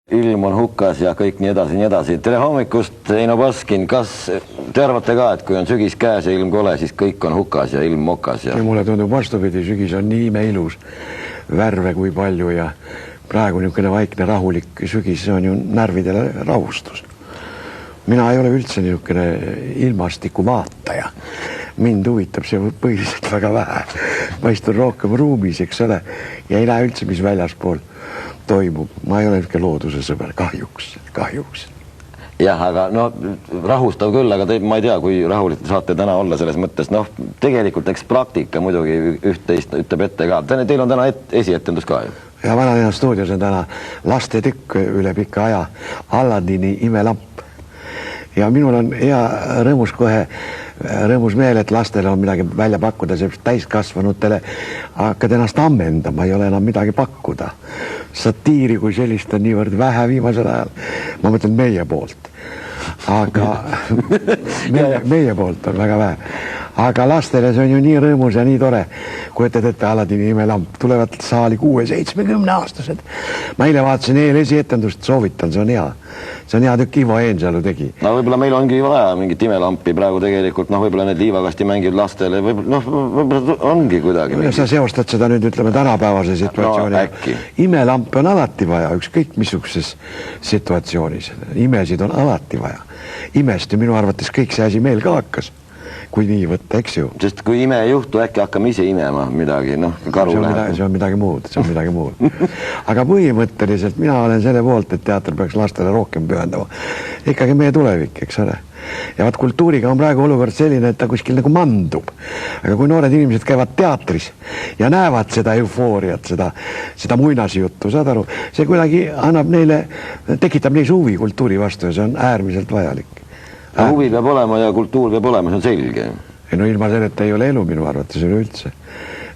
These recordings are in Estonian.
Ilm on hukkas ja kõik nii edasi, nii edasi. Tere hommikust, Eino Baskin. Kas te arvate ka, et kui on sügis käes ja ilm kole, siis kõik on hukkas ja ilm mokas? Ja mulle tundub vastupidi, sügis on nii imeilus, värve kui palju ja praegu niisugune vaikne rahulik sügis, see on ju närvidele rahustus. Mina ei ole üldse niisugune ilmastiku vaataja. Mind huvitab see põhiliselt väga vähe. Ma istun rohkem ruumis, eks ole, ja ei näe üldse, mis väljaspool toimub. Ma ei ole niisugune looduse sõber, kahjuks. Jah, aga no rahustav küll, aga ma ei tea, kui rahulik saate täna olla selles mõttes. Noh, tegelikult eks praktika muidugi üht-teist ütleb ette ka. Teil on täna esietendus ka ju? Ja Vanalinna stuudios on täna laste tükk üle pika aja Aladini imelamp. Ja minul on hea rõõmus meel, et lastele on midagi välja pakkuda, selleks täiskasvanutele hakkad ennast ammendama, ei ole enam midagi pakkuda. Satiiri kui sellist on niivõrd vähe viimasel ajal. Ma mõtlen meie poolt. Aga meie poolt on väga vähe. Aga lastele see on ju nii rõõmus ja nii tore, kui ette Aladini imelamp. Tulevad saali 6-70 aastased. Ma eile vaatasin esietendust, soovitan, see on hea. See on hea tükk, Ivo Eensalu tegi. No võib-olla meil ongi vaja mingit imelampi praegu tegelikult, võib-olla need liivakasti mängid lastele, võib-olla ongi kuidagi. Sa seostad seda nüüd, ütleme, tänapäevase situatsiooni. No äkki. Imelamp on alati vaja, ükskõik missuguses situatsioonis. Imesid on alati vaja. Imest ja minu arvates kõik see asi meil ka hakkas. Kui nii võtta, eks ju. Sest kui ime ei juhtu, äkki hakkame ise imema midagi, karu läheb. See on midagi muud. Aga põhimõtteliselt mina olen selle poolt, et teater peaks lastele rohkem pühendama. Ikkagi meie tulevik, eks ole. Ja vaat kultuuriga on praegu olukord selline, et ta kuskil nagu mandub. Aga kui noored inimesed käivad teatris ja näevad seda eufooriat, seda muinasjuttu, saad aru, see kuidagi annab neile, tekitab neis huvi kultuuri vastu ja see on äärmiselt vajalik. Huvi peab olema ja kultuur peab olema, see on selge. No ilma selleta ei ole elu minu arvates üleüldse.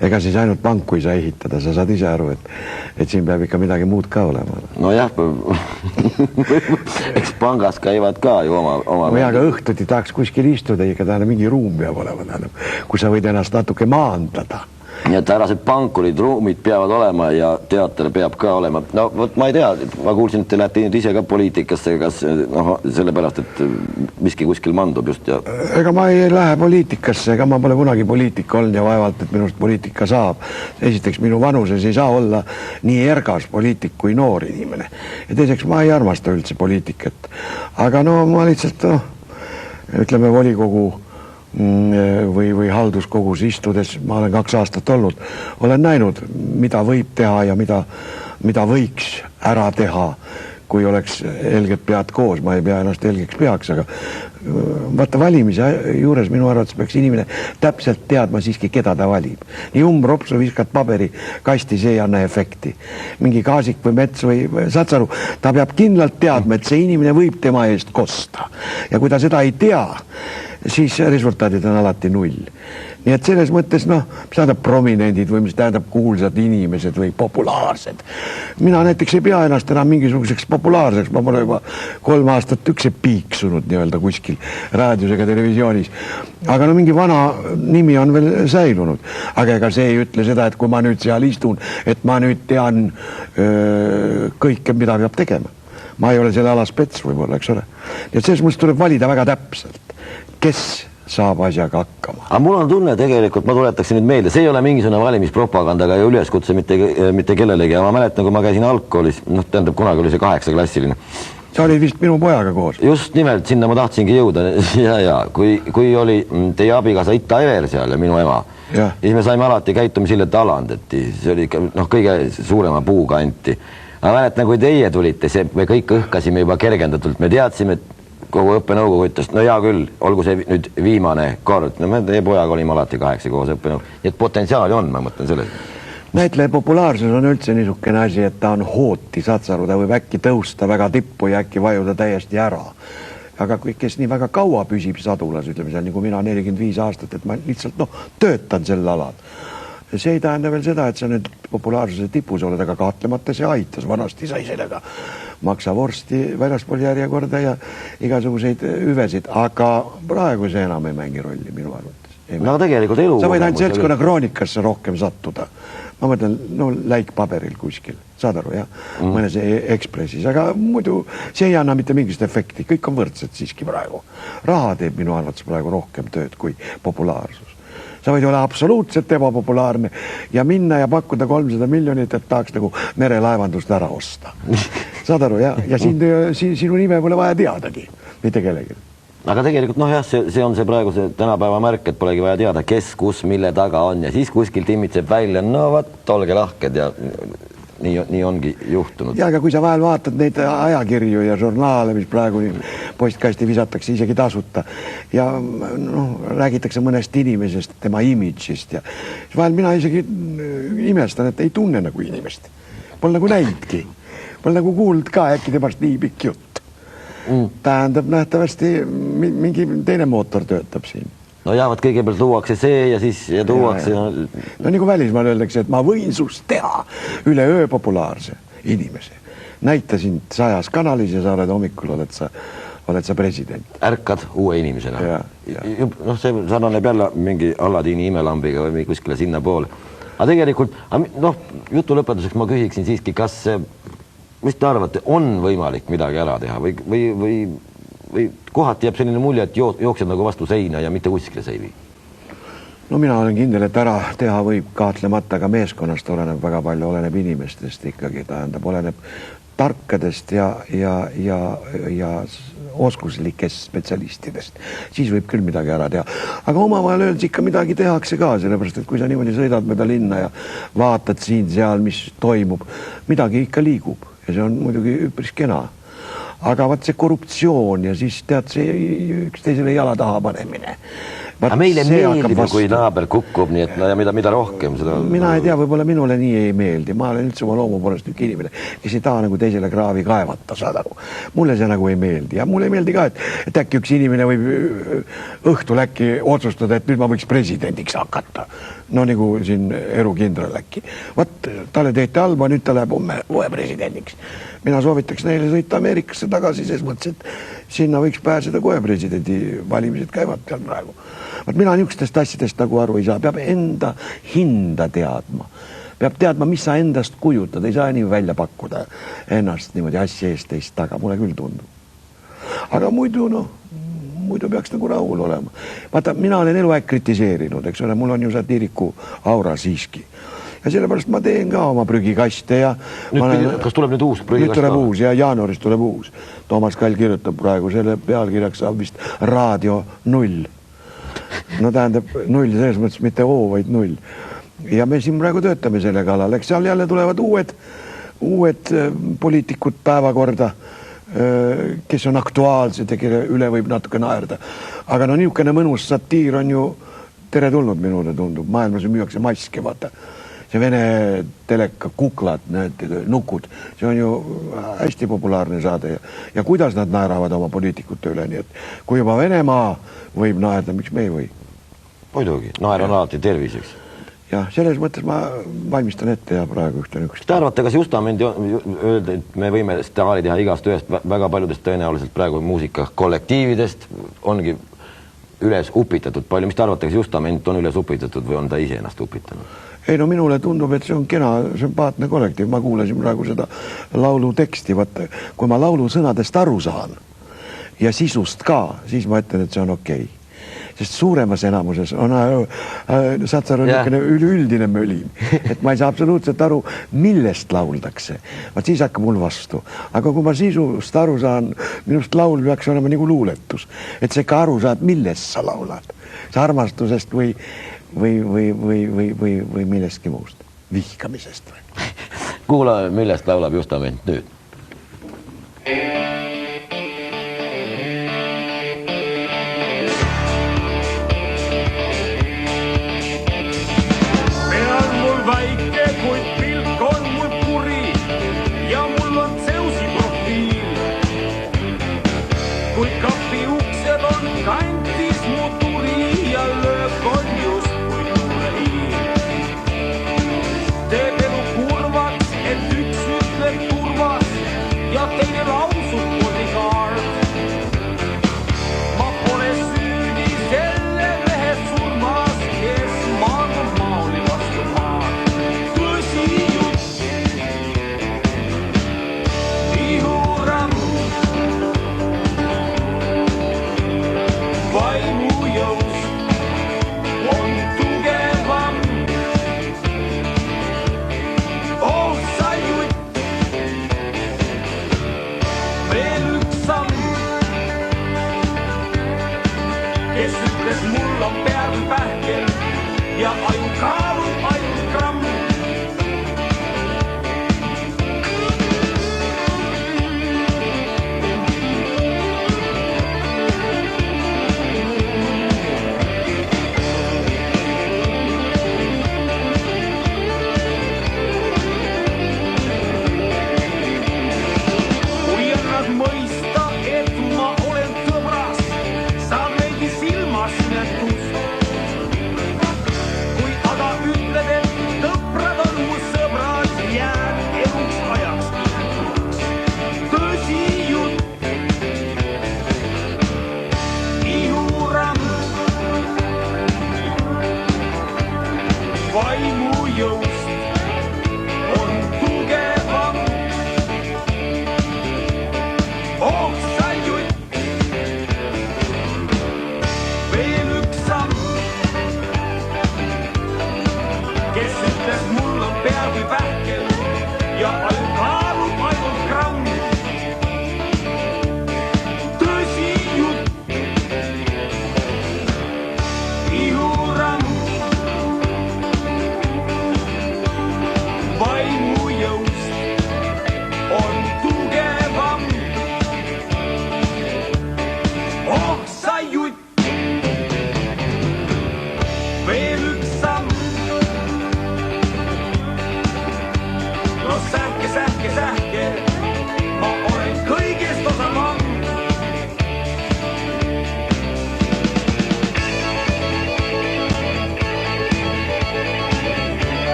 Ega siis ainult panku ei saa ehitada, sa saad ise aru, et siin peab ikka midagi muud ka olema. No jah, eks pangas käivad ka ju oma... Või aga õhtuti tahaks kuskil istuda, ikka mingi ruum peab olema, kus sa võid ennast natuke maandada. Nii et ärased pankurid, ruumid peavad olema ja teater peab ka olema. No võt, ma ei tea, ma kuulsin, et te lähete nüüd ise ka poliitikasse, kas sellepärast, et miski kuskil mandub just ja... Ega ma ei lähe poliitikasse, ega ma pole kunagi poliitik olnud ja vaevalt, et minust poliitika saab. Esiteks, minu vanuses ei saa olla nii ergas poliitik kui noor inimene. Ja teiseks, ma ei armasta üldse poliitikat. Aga ma lihtsalt, ütleme, volikogu või halduskogus istudes, ma olen 2 aastat olnud, olen näinud, mida võib teha ja mida võiks ära teha, kui oleks helged pead koos. Ma ei pea ennast helgeks peaks, aga vaata valimise juures minu arvates peaks inimene täpselt teadma siiski, keda ta valib. Nii umbropsu viskad paberi kasti, see ei anna efekti. Mingi kaasik või mets või saad aru, ta peab kindlalt teadma, et see inimene võib tema eest kosta. Ja kui ta seda ei tea, siis resultaadid on alati 0. Nii et selles mõttes, mis tähendab prominendid või mis tähendab kuulsad inimesed või populaarsed. Mina näiteks ei pea ennast enam mingisuguseks populaarseks, ma pole juba 3 aastat ükse piiksunud nii-öelda kuskil raadios ega televisioonis. Aga mingi vana nimi on veel säilunud. Aga ega see ei ütle seda, et kui ma nüüd seal istun, et ma nüüd tean kõike, mida peab tegema. Ma ei ole selle ala spets võib-olla, eks ole. Nii et selles mõttes tuleb valida väga täpselt, kes saab asjaga hakkama. Aga mul on tunne tegelikult, ma tuletaksin nüüd meelde, see ei ole mingisugune valimispropagandaga ja üleskutse mitte kellelegi. Ja ma mäletan, kui ma käisin algkoolis, tähendab, kunagi oli see 8-klassiline. Sa olid vist minu pojaga koos. Just nimelt, sinna ma tahtsingi jõuda. Ja, kui oli teie abikaasa Itta Ever seal ja minu ema, siis me saime alati käitumisille talandeti. See oli kõige suurema puuga anti. Ma mäletan, kui teie tulite, me kõik õhkasime juba kergendatult. Me teadsime, et kogu õppenõukogu ütles, no hea küll, olgu see nüüd viimane kord. Me teie pojaga olime alati 8 koos õppenõukogu. Nii et potentsiaali on, ma mõtlen selles. Näitleja populaarsus on üldse niisugune asi, et ta on hooti, saad sa aru, ta võib äkki tõusta väga tippu ja äkki vajuda täiesti ära. Aga kes nii väga kaua püsib sadulas, ütleme seal, nagu mina 45 aastat, et ma lihtsalt töötan sel alal. See ei tähenda veel seda, et sa nüüd populaarsuse tipus oled, aga kahtlemata see aitas. Vanasti sai sellega maksa vorsti väljaspool järjekorda ja igasuguseid hüvesid, aga praegu see enam ei mängi rolli minu arvates. No tegelikult elu... Sa võid ainult seltskonna kroonikasse rohkem sattuda. Ma mõtlen, läik paberil kuskil. saad aru, jah, mõnes Ekspressis, aga muidu see ei anna mitte mingist efekti, kõik on võrdsed siiski praegu. Raha teeb minu arvates praegu rohkem tööd kui populaarsus. Sa võid olla absoluutselt ebapopulaarne ja minna ja pakkuda 300 miljonit, et tahaks nagu merelaevandust ära osta. Saad aru, jah? Ja sinu nime pole vaja teadagi, mitte kellegi. Aga tegelikult jah, see on see praegu see tänapäeva märk, et polegi vaja teada, kes, kus, mille taga on ja siis kuskil timitseb välja, no vaat, olge lahked ja nii ongi juhtunud. Ja aga kui sa vahel vaatad neid ajakirju ja žurnaale, mis praegu postkasti visatakse isegi tasuta ja räägitakse mõnest inimesest, tema imidžist ja vahel mina isegi imestan, et ei tunne nagu inimest. Pole nagu näidki. Pole nagu kuuld ka äkki temast nii pikk jutt. Tähendab nähtavasti mingi teine mootor töötab siin. No jäävad kõigepealt luuakse see ja siis tuuakse. No nagu välismaal öeldakse, et ma võin sust teha üle öö populaarse inimese. Näita sind 100 kanalis ja sa oled hommikul, oled sa president. Ärkad uue inimesena. See sarnaneb jälle mingi Alladini imelambiga või kuskile sinna poole. Aga tegelikult, jutu lõpetuseks ma küsiksin siiski, kas mis te arvate, on võimalik midagi ära teha või kohati jääb selline mulje, et jooksed nagu vastu seina ja mitte kuskile see ei vii? No mina olen kindel, et ära teha võib kahtlemata, aga meeskonnast oleneb väga palju, oleneb inimestest ikkagi, tähendab, oleneb tarkadest ja oskuslikest spetsialistidest. Siis võib küll midagi ära teha. Aga omavahel öeldes ikka midagi tehakse ka, sellepärast, et kui sa niimoodi sõidad mööda linna ja vaatad siin seal, mis toimub, midagi ikka liigub ja see on muidugi üpris kena. Aga vaat see korruptsioon ja siis tead see üksteisele jala taha panemine. Aga meile meeldib, kui naaber kukkub, nii et mida rohkem seda... Mina ei tea, võib-olla minule nii ei meeldi. Ma olen üldse oma loomu poolest üks inimene, kes ei taha nagu teisele kraavi kaevata, saad aru. Mulle see nagu ei meeldi. Ja mulle ei meeldi ka, et äkki üks inimene võib õhtul äkki otsustada, et nüüd ma võiks presidendiks hakata. No nagu siin erukindral äkki. Vaat, talle tehti halba, nüüd ta läheb uue presidendiks. Mina soovitaks neile sõita Ameerikasse tagasi, ses mõttes, et sinna võiks pääseda kohe presidendi valimised käivad seal praegu. Vaat mina niisugustest asjadest nagu aru ei saa. Peab enda hinda teadma. Peab teadma, mis sa endast kujutad. Ei saa nii välja pakkuda ennast niimoodi asja eest teist taga. Mulle küll tundub. Aga muidu peaks nagu rahul olema. Vaata, mina olen eluaeg kritiseerinud, eks ole, mul on ju satiiriku aura siiski. Ja sellepärast ma teen ka oma prügikaste ja... Kas tuleb nüüd uus prügikast? Nüüd tuleb uus ja jaanuaris tuleb uus. Toomas Kall kirjutab praegu, selle pealkirjaks saab vist raadio 0. No tähendab 0 selles mõttes mitte O, vaid 0. Ja me siin praegu töötame selle kallal. Eks seal jälle tulevad uued poliitikud päevakorda, kes on aktuaalsed ja kelle üle võib natuke naerda. Aga niisugune mõnus satiir on ju tere tulnud minule tundub. Maailmas müüakse maske, vaata. See Vene teleka kuklad, need nukud, see on ju hästi populaarne saade ja kuidas nad naeravad oma poliitikute üle, nii et kui juba Venemaa võib naerda, miks me ei või? Muidugi, naer on alati terviseks. Jah, selles mõttes ma valmistan ette ja praegu ühte nükust. Te arvate, kas justament öelda, et me võime staali teha igast ühest väga paljudest tõenäoliselt praegu muusikakollektiividest ongi üles upitatud palju. Mis te arvate, kas justament on üles upitatud või on ta ise ennast upitanud? Ei, no minule tundub, et see on kena, sümpaatne kollektiiv. Ma kuulasin praegu seda laulu teksti. Vaata, kui ma laulu sõnadest aru saan ja sisust ka, siis ma ütlen, et see on okei. Sest suuremas enamuses on saad sa aru üleüldine mölin. Et ma ei saa absoluutselt aru, millest lauldakse. Vaat siis hakkab mul vastu. Aga kui ma sisust aru saan, minust laul peaks olema nagu luuletus. Et see ka aru saad, millest sa laulad. See armastusest või millestki muust. Vihkamisest või? Kuula, millest laulab justament nüüd? Peal mul väike, kuid pilk on mul kuri ja mul on Zeusi profiil. Kui kapi uksed on kantis mu turi ja löök on just teeb elu kurvaks, et üks ütleb turvas ja teine lausub bodyguard. Ma pole süüdi selle mehe surmas, kes maandub maali vastu maad. Tõsi jutt, ja